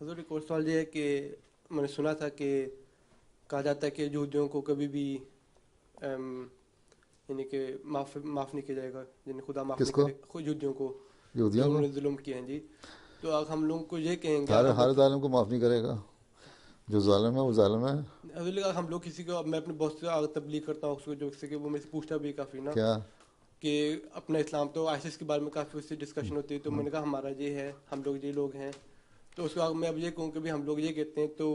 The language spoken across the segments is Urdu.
حضور ایک اور سوال یہ ہے کہ میں نے سنا تھا کہ کہا جاتا ہے کہ یہودیوں کو کبھی بھی یعنی کہ معاف نہیں کیا جائے گا، یعنی خدا معاف کس نہیں کو؟ کرے خود یہودیوں کو یہودیوں جو انہوں کو؟ نے ظلم کیا ہیں جی. تو اگر ہم لوگوں کو یہ کہیں گے، ہر اگر ہم ہر لوگ ظالم کو معاف نہیں کرے گا، جو ظالم ہے وہ ظالم ہے. اگر ہم لوگ کسی کو، میں اپنے بہت سے اگر تبلیغ کرتا ہوں اس کو، جو سے کہ وہ میں سے پوچھتا بھی کافی نا کیا؟ کہ اپنا اسلام، تو آئسس کے بارے میں کافی اس سے ڈسکشن ہوتی ہے، تو میں نے کہا ہمارا یہ ہے، ہم لوگ یہ لوگ ہیں. تو اس کو اگر میں اب یہ کہوں کہ بھی ہم لوگ یہ کہتے ہیں، تو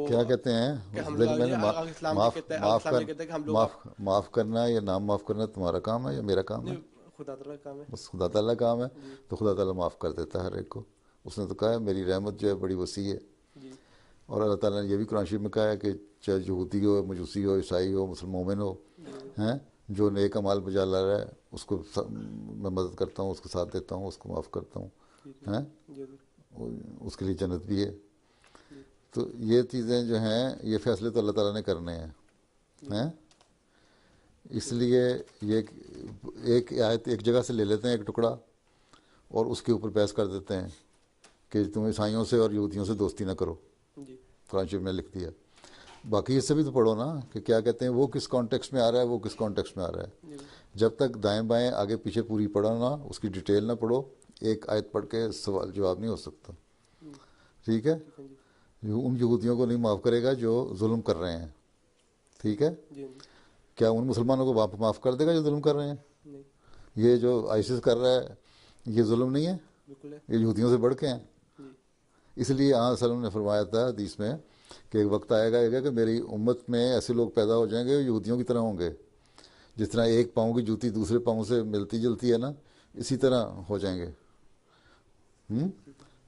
کیا وہ کہتے ہیں؟ کہ ہم لوگ دیکھ، میں نے اگر اسلام یہ معاف کہتا ہے، اگر معاف اسلام کر یہ کہتا ہے کہ ہم لوگ معاف کرنا یا نام معاف کرنا تمہارا کام ہے یا میرا کام ہے؟ نہیں، خدا تعالیٰ کا کام ہے. بس خدا تعالیٰ کا کام ہے. جی تو خدا تعالیٰ معاف کر دیتا ہے ہر ایک کو. اس نے تو کہا ہے میری رحمت جو ہے بڑی وسیع ہے. جی اور اللہ تعالیٰ نے یہ بھی قرآن شریف میں کہا ہے کہ چاہے یہودی ہو، مجوسی ہو، عیسائی ہو، مسلم مومن ہو، جی ہیں، جو نیک اعمال بجا لا رہا ہے اس کو میں مدد کرتا ہوں، اس کو ساتھ دیتا ہوں، اس کو معاف کرتا ہوں، جی ہیں، جی اس کے لیے جنت بھی ہے. جی تو یہ چیزیں جو ہیں، یہ فیصلے تو اللہ تعالیٰ نے کرنے ہیں. جی ہیں، اس لیے یہ ایک آیت ایک جگہ سے لے لیتے ہیں ایک ٹکڑا، اور اس کے اوپر بحث کر دیتے ہیں کہ تم عیسائیوں سے اور یہودیوں سے دوستی نہ کرو. جی قرآن شریف نے لکھ دیا. باقی اس سے بھی تو پڑھو نا کہ کیا کہتے ہیں، وہ کس کانٹیکس میں آ رہا ہے، وہ کس کانٹیکس میں آ رہا ہے. جی جب تک دائیں بائیں آگے پیچھے پوری پڑھو نا، اس کی ڈیٹیل نہ پڑھو، ایک آیت پڑھ کے سوال جواب نہیں ہو سکتا. ٹھیک ہے؟ ٹھیک ہے جی. ان یہودیوں کو نہیں معاف کرے گا جو ظلم کر رہے ہیں. ٹھیک ہے؟ جی جی کیا ان مسلمانوں کو معاف کر دے گا جو ظلم کر رہے ہیں؟ نہیں، یہ جو آئسس کر رہا ہے یہ ظلم نہیں ہے؟ بالکل ہے. یہ یہودیوں سے بڑھ کے ہیں. جی اس لیے آن وسلم نے فرمایا تھا حدیث میں کہ ایک وقت آئے گا کہ میری امت میں ایسے لوگ پیدا ہو جائیں گے جو یہودیوں کی طرح ہوں گے. جس طرح ایک پاؤں کی جوتی دوسرے پاؤں سے ملتی جلتی ہے نا، اسی طرح ہو جائیں گے.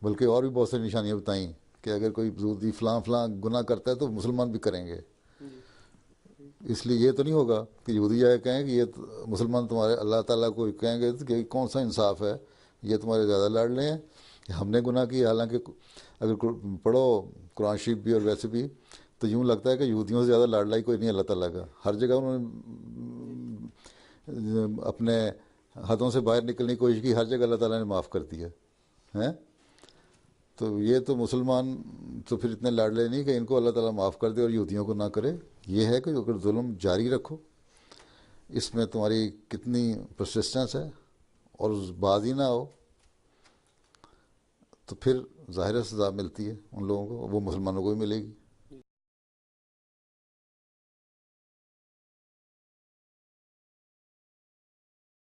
بلکہ اور بھی بہت ساری نشانیاں بتائیں کہ اگر کوئی یہودی فلاں فلاں گناہ کرتا ہے تو مسلمان بھی کریں گے. جی اس لیے یہ تو نہیں ہوگا کہ یہودی جائے کہیں کہ یہ مسلمان تمہارے اللہ تعالیٰ کو کہیں گے کہ کون سا انصاف ہے، یہ تمہارے زیادہ لاڈلے ہیں، ہم نے گناہ کیا. حالانکہ اگر پڑھو قرآن شریف بھی اور ویسے بھی تو یوں لگتا ہے کہ یہودیوں سے زیادہ لاڈلائی کوئی نہیں اللہ تعالیٰ کا. ہر جگہ انہوں جی نے اپنے حدوں سے باہر نکلنے کی کوشش کی، ہر جگہ اللہ تعالیٰ نے معاف کر دیا ہے. تو یہ تو مسلمان تو پھر اتنے لاڈلے نہیں کہ ان کو اللہ تعالیٰ معاف کر دے اور یہودیوں کو نہ کرے. یہ ہے کہ اگر ظلم جاری رکھو، اس میں تمہاری کتنی پرسسٹنس ہے اور باز ہی نہ ہو، تو پھر ظاہر سزا ملتی ہے ان لوگوں کو، وہ مسلمانوں کو بھی ملے گی.